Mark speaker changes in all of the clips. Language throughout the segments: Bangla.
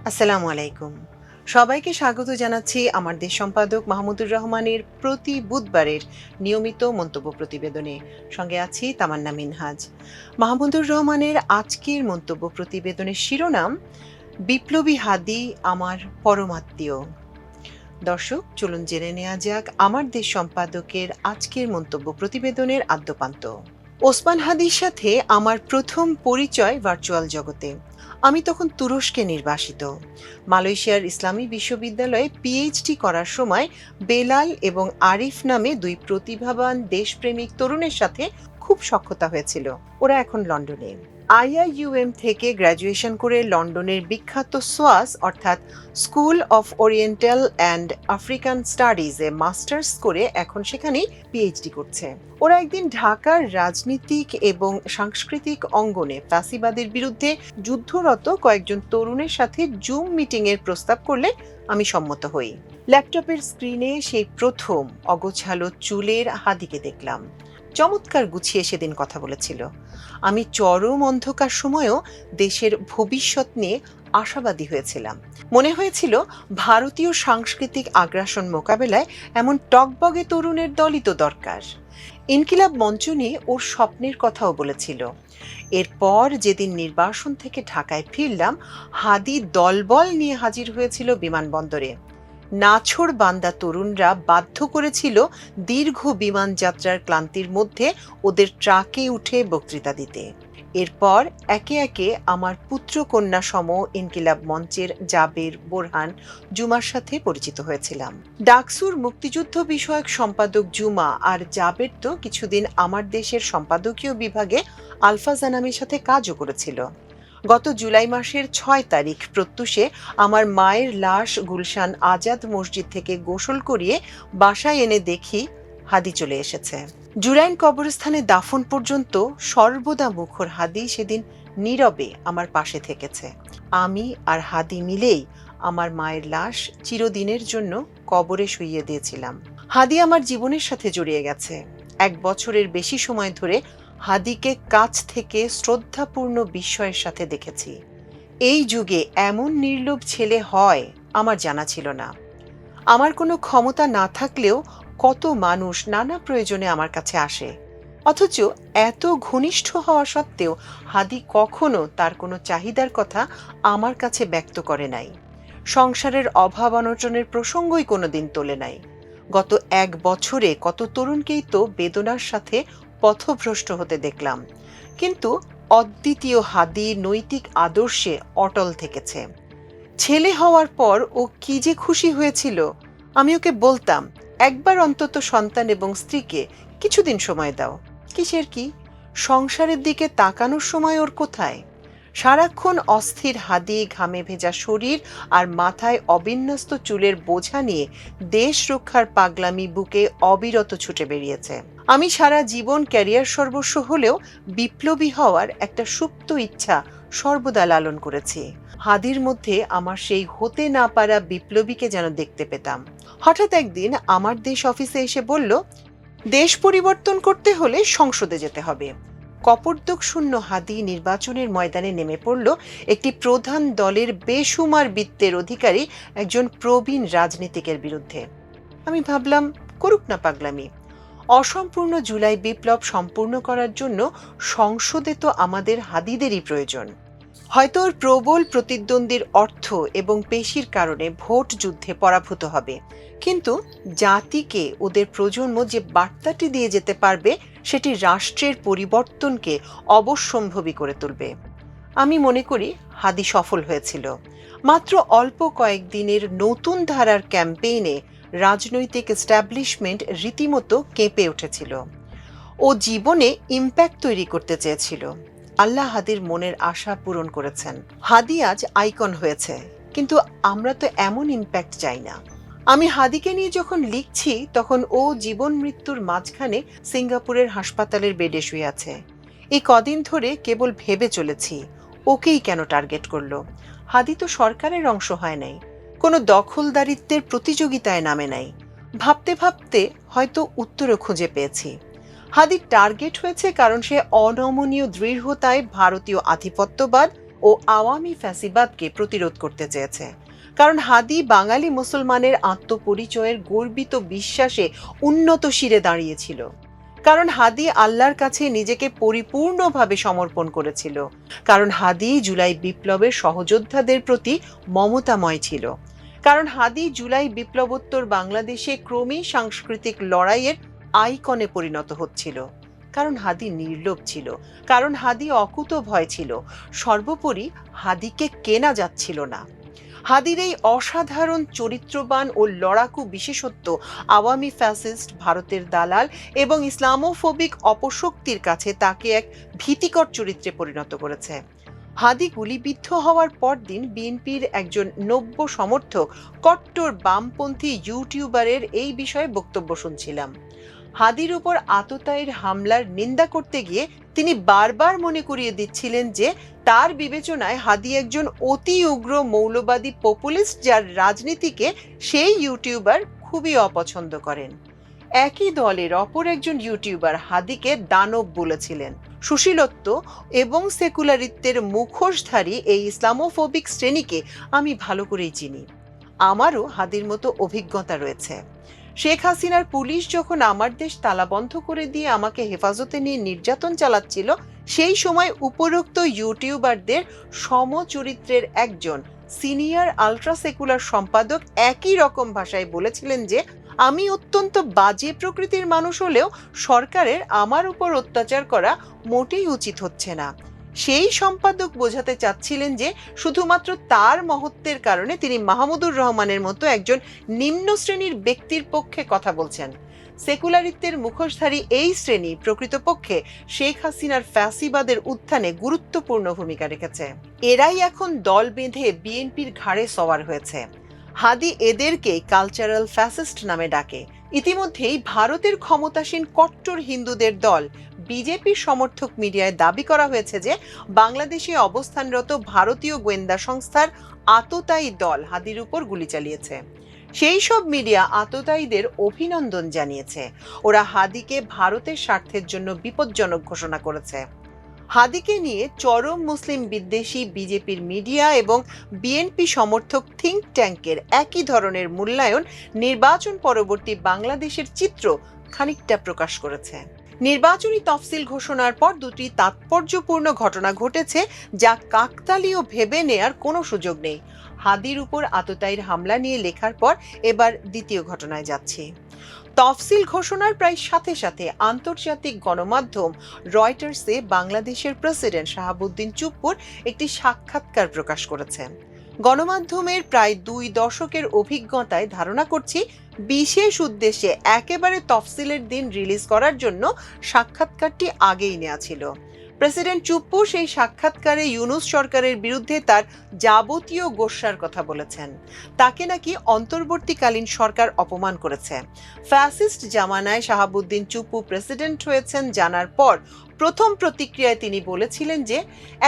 Speaker 1: আসসালামু আলাইকুম। সবাইকে স্বাগত জানাচ্ছি আমার দেশ সম্পাদক মাহমুদুর রহমানের প্রতি বুধবারের নিয়মিত মন্তব্য প্রতিবেদনে। সঙ্গে আছি তামান্না মিনহাজ। মাহমুদুর রহমানের আজকের মন্তব্য প্রতিবেদনের শিরোনাম বিপ্লবী হাদি আমার পরমাত্মীয়। দর্শক, চলুন জেনে নেওয়া যাক আমার দেশ সম্পাদকের আজকের মন্তব্য প্রতিবেদনের আদ্যোপান্ত। ওসমান হাদির সাথে আমার প্রথম পরিচয় ভার্চুয়াল জগতে। আমি তখন তুরস্কে নির্বাসিত। মালয়েশিয়ার ইসলামী বিশ্ববিদ্যালয়ে পিএইচডি করার সময় বেলাল এবং আরিফ নামে দুই প্রতিভাবান দেশপ্রেমিক তরুণের সাথে খুব সখ্যতা হয়েছিল। ওরা এখন লন্ডনে। আইআইইউএম থেকে গ্র্যাজুয়েশন করে লন্ডনের বিখ্যাত সোয়াস অর্থাৎ school of oriental and African স্টাডিজে মাস্টার্স করে এখন সেখানেই পিএইচডি করছে। ওরা একদিন ঢাকার রাজনীতিক এবং সাংস্কৃতিক অঙ্গনে ফ্যাসিবাদের বিরুদ্ধে যুদ্ধরত কয়েকজন তরুণের সাথে জুম মিটিংয়ের প্রস্তাব করলে আমি সম্মত হই। ল্যাপটপের স্ক্রিনে সেই প্রথম অগোছালো চুলের হাদিকে দেখলাম। চমৎকার গুছিয়ে সেদিন কথা বলেছিল। আমি চরম অন্ধকার সময়েও দেশের ভবিষ্যৎ নিয়ে আশাবাদী হয়েছিলাম। মনে হয়েছিল ভারতীয় সাংস্কৃতিক আগ্রাসন মোকাবেলায় এমন টগবগে তরুণের দলই তো দরকার। ইনকিলাব মঞ্চ নিয়ে ওর স্বপ্নের কথাও বলেছিল। এরপর যেদিন নির্বাসন থেকে ঢাকায় ফিরলাম, হাদি দলবল নিয়ে হাজির হয়েছিল বিমানবন্দরে। নাছোড় বান্দা তরুণরা বাধ্য করেছিল দীর্ঘ বিমান যাত্রার ক্লান্তির মধ্যে ওদের ট্রাকে উঠে বক্তৃতা দিতে। এরপর একে একে আমার পুত্রকন্যা সম ইনকিলাব মঞ্চের জাবের, বোরহান, জুমার সাথে পরিচিত হয়েছিলাম। ডাকসুর মুক্তিযুদ্ধ বিষয়ক সম্পাদক জুমা আর জাবের তো কিছুদিন আমার দেশের সম্পাদকীয় বিভাগে আলফা জানামির সাথে কাজও করেছিল। গত জুলাই মাসের ৬ তারিখ প্রত্যুষে আমার মায়ের লাশ গুলশান আজাদ মসজিদ থেকে গোসল করিয়ে বাসায় এনে দেখি হাদি চলে এসেছে। জুরাইন কবরস্থানে দাফন পর্যন্ত সর্বদা মুখর হাদি সেদিন নীরবে আমার পাশে থেকেছে। আমি আর হাদি মিলেই আমার মায়ের লাশ চিরদিনের জন্য কবরে শুইয়ে দিয়েছিলাম। হাদি আমার জীবনের সাথে জড়িয়ে গেছে। ১ বছরের বেশি সময় ধরে হাদিকে কাছ থেকে শ্রদ্ধাপূর্ণ বিস্ময়ের সাথে দেখেছি। এই যুগে এমন নির্লোভ ছেলে হয় আমার জানা ছিল না। আমার কোনো ক্ষমতা না থাকলেও কত মানুষ নানা প্রয়োজনে আমার কাছে আসে, অথচ এত ঘনিষ্ঠ হওয়া সত্ত্বেও হাদি কখনো তার কোনো চাহিদার কথা আমার কাছে ব্যক্ত করে নাই। সংসারের অভাব অনটনের প্রসঙ্গই কোনোদিন তোলে নাই। গত ১ বছরে কত তরুণকেই তো বেদনার সাথে পথভ্রষ্ট হতে দেখলাম, কিন্তু অদ্বিতীয় হাদি নৈতিক আদর্শে অটল থেকেছে। ছেলে হওয়ার পর ও কি যে খুশি হয়েছিল! আমি ওকে বলতাম, একবার অন্তত সন্তান এবং স্ত্রীকে কিছুদিন সময় দাও। কিসের কি, সংসারের দিকে তাকানোর সময় ওর কোথায়? সারাক্ষণ অস্থির হাদি, ঘামে ভেজা শরীর আর মাথায় অবিন্যস্ত চুলের বোঝা নিয়ে দেশ রক্ষার পাগলামি বুকে অবিরত ছুটে বেরিয়েছে। আমি সারা জীবন ক্যারিয়ার সর্বস্ব হলেও বিপ্লবী হওয়ার একটা সুপ্ত ইচ্ছা সর্বদা লালন করেছি। হাদির মধ্যে আমার সেই হতে না পারা বিপ্লবীকে যেন দেখতে পেতাম। হঠাৎ একদিন আমার দেশ অফিসে এসে বলল, দেশ পরিবর্তন করতে হলে সংসদে যেতে হবে। কপর্দক শূন্য হাদি নির্বাচনের ময়দানে নেমে পড়ল একটি প্রধান দলের বেসুমার বিত্তের অধিকারী একজন প্রবীণ রাজনীতিকের বিরুদ্ধে। আমি ভাবলাম, করুক না পাগলামি। অসম্পূর্ণ জুলাই বিপ্লব সম্পূর্ণ করার জন্য সংসদে তো আমাদের হাদিদেরই প্রয়োজন। হয়তো ওর প্রবল প্রতিদ্বন্দ্বীর অর্থ এবং পেশির কারণে ভোট যুদ্ধে পরাভূত হবে, কিন্তু জাতিকে ওদের প্রজন্ম যে বার্তাটি দিয়ে যেতে পারবে সেটি রাষ্ট্রের পরিবর্তনকে অবশ্যম্ভাবী করে তুলবে। আমি মনে করি হাদি সফল হয়েছিল। মাত্র অল্প কয়েকদিনের নতুন ধারার ক্যাম্পেইনে রাজনৈতিক এস্টাবলিশমেন্ট রীতিমতো কেঁপে উঠেছিল। ও জীবনে ইম্প্যাক্ট তৈরি করতে চেয়েছিল। আল্লাহ হাদির মনের আশা পূরণ করেছেন। হাদি আজ আইকন হয়েছে, কিন্তু আমরা তো এমন ইম্প্যাক্ট চাই না। আমি হাদিকে নিয়ে যখন লিখছি তখন ও জীবন মৃত্যুর মাঝখানে সিঙ্গাপুরের হাসপাতালের বেডে শুয়ে আছে। এই কদিন ধরে কেবল ভেবে চলেছি, ওকেই কেন টার্গেট করলো? হাদি তো সরকারের অংশ হয় নাই, কোনো দখলদারিত্বের প্রতিযোগিতায় নামে নাই। ভাবতে ভাবতে হয়তো উত্তরও খুঁজে পেয়েছি। হাদি টার্গেট হয়েছে কারণ সে অনমনীয় দৃঢ়তায় ভারতীয় আধিপত্যবাদ ও আওয়ামী ফ্যাসিবাদকে প্রতিরোধ করতে চেয়েছে। কারণ হাদি বাঙালি মুসলমানের আত্মপরিচয়ের গর্বিত বিশ্বাসে উন্নত শিরে দাঁড়িয়েছিল। কারণ হাদি আল্লাহর কাছে নিজেকে পরিপূর্ণভাবে সমর্পণ করেছিল। কারণ হাদি জুলাই বিপ্লবের সহযোদ্ধাদের প্রতি মমতাময় ছিল। কারণ হাদি জুলাই বিপ্লবোত্তর বাংলাদেশে ক্রমেই সাংস্কৃতিক লড়াইয়ের আইকনে পরিণত হচ্ছিল। কারণ হাদি নির্লোভ ছিল। কারণ হাদি অকুতভয় ছিল। সর্বোপরি হাদিকে কেনা যাচ্ছিল না। হাদির এই অসাধারণ চরিত্রবান ও লড়াকু বিশেষত্ব আওয়ামী ফ্যাসিস্ট, ভারতের দালাল এবং ইসলামোফোবিক অপশক্তির কাছে তাকে এক ভীতিকর চরিত্রে পরিণত করেছে। হাদি গুলিবিদ্ধ হওয়ার পরদিন বিএনপির একজন নব্য সমর্থক কট্টর বামপন্থী ইউটিউবারের এই বিষয়ে বক্তব্য শুনছিলাম। হাদির উপর আততায়ীর হামলার নিন্দা করতে গিয়ে তিনি বারবার মনে করিয়ে দিচ্ছিলেন যে তার বিবেচনায় হাদি একজন অতি উগ্র মৌলবাদী পপুলিস্ট, যার রাজনীতিকে সেই ইউটিউবার খুবই অপছন্দ করেন। একই দলের অপর একজন ইউটিউবার হাদিকে দানব বলেছিলেন। সুশীলত্ব এবং সেকুলারিত্বের মুখোশধারী এই ইসলামোফোবিক শ্রেণীকে আমি ভালো করেই চিনি। আমারও হাদির মতো অভিজ্ঞতা রয়েছে। শেখ হাসিনার পুলিশ যখন আমার দেশ তালাবন্ধ করে দিয়ে আমাকে হেফাজতে নিয়ে নির্যাতন চালাচ্ছিল, সেই সময় উপরোক্ত ইউটিউবারদের সমচরিত্রের একজন সিনিয়র আলট্রা সেকুলার সম্পাদক একই রকম ভাষায় বলেছিলেন যে আমি অত্যন্ত বাজে প্রকৃতির মানুষ হলেও সরকারের আমার উপর অত্যাচার করা মোটেই উচিত হচ্ছে না। সেই সম্পাদক বোঝাতে চাচ্ছিলেন যে শুধুমাত্র তার মহত্বের কারণে তিনি মাহমুদুর রহমানের মতো একজন নিম্ন শ্রেণীর ব্যক্তির পক্ষে কথা বলছেন। সেকুলারিত্বের মুখোশধারী এই শ্রেণী প্রকৃতপক্ষে শেখ হাসিনার ফ্যাসিবাদের উত্থানে গুরুত্বপূর্ণ ভূমিকা রেখেছে। এরাই এখন দল বেঁধে বিএনপির ঘাড়ে সওয়ার হয়েছে। হাদি এদেরকে কালচারাল ফ্যাসিস্ট নামে ডাকে। ইতিমধ্যেই ভারতের ক্ষমতাসীন কট্টর হিন্দুদের দল বিজেপির সমর্থক মিডিয়ায় দাবি করা হয়েছে যে বাংলাদেশে অবস্থানরত ভারতীয় গোয়েন্দা সংস্থার আততায়ী দল হাদির উপর গুলি চালিয়েছে। সেই সব মিডিয়া আততায়ীদের অভিনন্দন জানিয়েছে। ওরা হাদিকে ভারতের স্বার্থের জন্য বিপজ্জনক ঘোষণা করেছে। হাদিকে নিয়ে চরম মুসলিম বিদ্বেষী বিজেপির মিডিয়া এবং বিএনপি সমর্থক থিঙ্ক ট্যাঙ্কের একই ধরনের মূল্যায়ন নির্বাচন পরবর্তী বাংলাদেশের চিত্র খানিকটা প্রকাশ করেছে। নির্বাচনী তফসিল ঘোষণার পর দুটি তাৎপর্যপূর্ণ ঘটনা ঘটেছে, যা কাকতালীয় ভেবে নেয়ার কোনো সুযোগ নেই। হাদির উপর আততায়ীর হামলা নিয়ে লেখার পর এবার দ্বিতীয় ঘটনায় যাচ্ছি। তফসিল ঘোষণার প্রায় সাথে সাথে আন্তর্জাতিক গণমাধ্যম রয়টার্সে বাংলাদেশের প্রেসিডেন্ট শাহাবুদ্দিন চুপ্পুর একটি সাক্ষাৎকার প্রকাশ করেছে। গণমাধ্যমের প্রায় 2 দশকের অভিজ্ঞতায় ধারণা করছি বিশেষ উদ্দেশ্যে একেবারে তফসিলের দিন রিলিজ করার জন্য সাক্ষাৎকারটি আগেই নেওয়া ছিল। প্রেসিডেন্ট চুপ্পু সেই সাক্ষাৎকারে ইউনূস সরকারের বিরুদ্ধে তার যাবতীয় গোস্বার কথা বলেছেন। তাকে নাকি অন্তর্বর্তীকালীন সরকার অপমান করেছে। ফ্যাসিস্ট জামানায় শাহাবুদ্দিন চুপ্পু প্রেসিডেন্ট হয়েছেন জানার পর প্রথম প্রতিক্রিয়ায় তিনি বলেছিলেন যে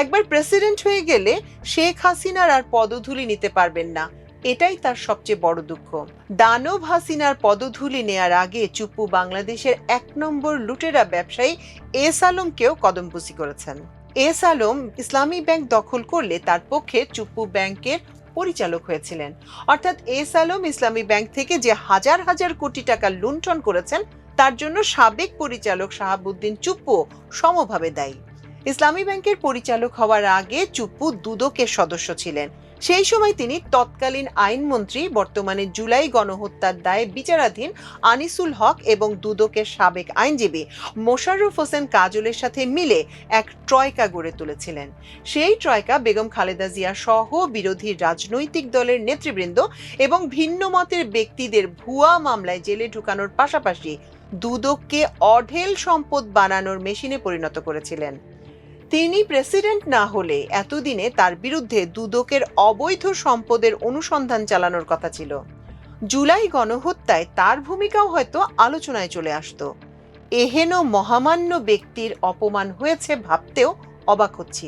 Speaker 1: একবার প্রেসিডেন্ট হয়ে গেলে শেখ হাসিনার আর পদধূলি নিতে পারবেন না। এটাই তার সবচেয়ে বড় দুঃখ। দানব হাসিনার পদধূলি নেয়ার আগে চুপ্পু বাংলাদেশের 1 নম্বর লুটেরা ব্যবসায়ী এস আলমকেও কদমবুসি করেছেন। এস আলম ইসলামী ব্যাংক দখল করলে তার পক্ষে চুপ্পু ব্যাংকের পরিচালক হয়েছিলেন। অর্থাৎ এস আলম ইসলামী ব্যাংক থেকে যে হাজার হাজার কোটি টাকা লুণ্ঠন করেছেন তার জন্য সাবেক পরিচালক শাহাবুদ্দিন চুপ্পু সমভাবে দায়ী। ইসলামী ব্যাংকের পরিচালক হওয়ার আগে চুপ্পু দুদকের সদস্য ছিলেন। সেই সময় তিনি তৎকালীন আইনমন্ত্রী, বর্তমানে জুলাই গণহত্যার দায়ে বিচারাধীন আনিসুল হক এবং দুদকের সাবেক আইনজীবী মোশাররফ হোসেন কাজলের সাথে মিলে এক ট্রয়কা গড়ে তুলেছিলেন। সেই ট্রয়কা বেগম খালেদা জিয়া সহ বিরোধী রাজনৈতিক দলের নেতৃবৃন্দ এবং ভিন্ন মতের ব্যক্তিদের ভুয়া মামলায় জেলে ঢুকানোর পাশাপাশি দুদককে অঢেল সম্পদ বানানোর মেশিনে পরিণত করেছিলেন। তিনি প্রেসিডেন্ট না হলে এতদিনে তার বিরুদ্ধে দুদকের অবৈধ সম্পদের অনুসন্ধান চালানোর কথা ছিল। জুলাই গণহত্যায় তার ভূমিকাও হয়তো আলোচনায় চলে আসতো। এহেন মহামান্য ব্যক্তির অপমান হয়েছে ভাবতেও অবাক হচ্ছি।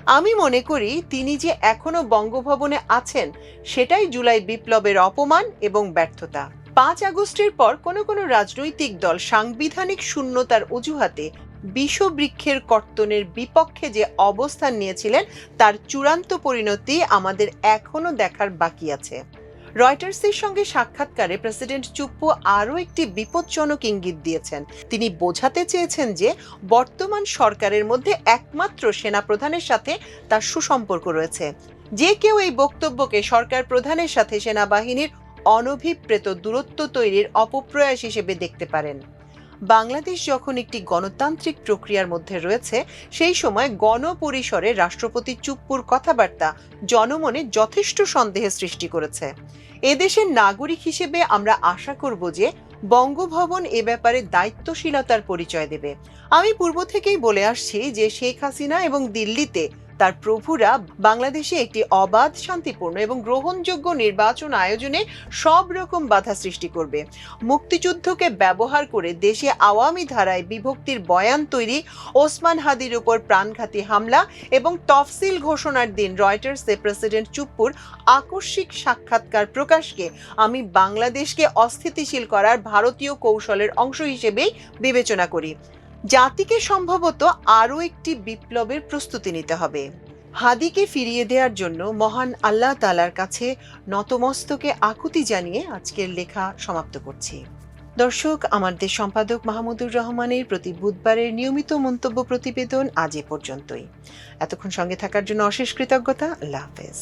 Speaker 1: আমি মনে করি তিনি যে এখনো বঙ্গভবনে আছেন সেটাই জুলাই বিপ্লবের অপমান এবং ব্যর্থতা। 5 আগস্টের পর কোনো রাজনৈতিক দল সাংবিধানিক শূন্যতার অজুহাতে বিষবৃক্ষের কর্তনের বিপক্ষে যে অবস্থান নিয়েছিলেন তার চূড়ান্ত পরিণতি আমাদের এখনো দেখার বাকি আছে। রয়টার্সের সঙ্গে সাক্ষাৎকারে প্রেসিডেন্ট চুপ্পু আরও একটি বিপজ্জনক ইঙ্গিত দিয়েছেন। তিনি বোঝাতে চেয়েছেন যে বর্তমান সরকারের মধ্যে একমাত্র সেনাপ্রধানের সাথে তার সুসম্পর্ক রয়েছে। যে কেউ এই বক্তব্যকে সরকার প্রধানের সাথে সেনাবাহিনীর অনভিপ্রেত দূরত্ব তৈরির অপপ্রয়াস হিসেবে দেখতে পারেন। বাংলাদেশ যখন একটি গণতান্ত্রিক প্রক্রিয়ার মধ্যে রয়েছে, সেই সময় গণপরিসরে রাষ্ট্রপতি চুপ্পুর কথাবার্তা জনমনে যথেষ্ট সন্দেহের সৃষ্টি করেছে। এদেশের নাগরিক হিসেবে আমরা আশা করব যে বঙ্গভবন এ ব্যাপারে দায়িত্বশীলতার পরিচয় দেবে। আমি পূর্ব থেকেই বলে আসছি যে শেখ হাসিনা এবং দিল্লিতে তার প্রভুরা বাংলাদেশে একটি অবাধ, শান্তিপূর্ণ এবং গ্রহণযোগ্য নির্বাচন আয়োজনে সব রকম বাধা সৃষ্টি করবে। মুক্তিযুদ্ধকে ব্যবহার করে দেশে আওয়ামী ধারায় বিভক্তির বয়ান তৈরি, ওসমান হাদির উপর প্রাণঘাতী হামলা এবং তফসিল ঘোষণার দিন রয়টার্সে প্রেসিডেন্ট চুপ্পুর আকস্মিক সাক্ষাৎকার প্রকাশকে আমি বাংলাদেশকে অস্থিতিশীল করার ভারতীয় কৌশলের অংশ হিসেবেই বিবেচনা করি। জাতিকে সম্ভবত আরও একটি বিপ্লবের প্রস্তুতি নিতে হবে। হাদিকে ফিরিয়ে দেওয়ার জন্য মহান আল্লাহ তাআলার কাছে নতমস্তকে আকুতি জানিয়ে আজকের লেখা সমাপ্ত করছি। দর্শক, আমার দেশ সম্পাদক মাহমুদুর রহমানের প্রতি বুধবারের নিয়মিত মন্তব্য প্রতিবেদন আজ এ পর্যন্তই। এতক্ষণ সঙ্গে থাকার জন্য অশেষ কৃতজ্ঞতা। আল্লাহ হাফেজ।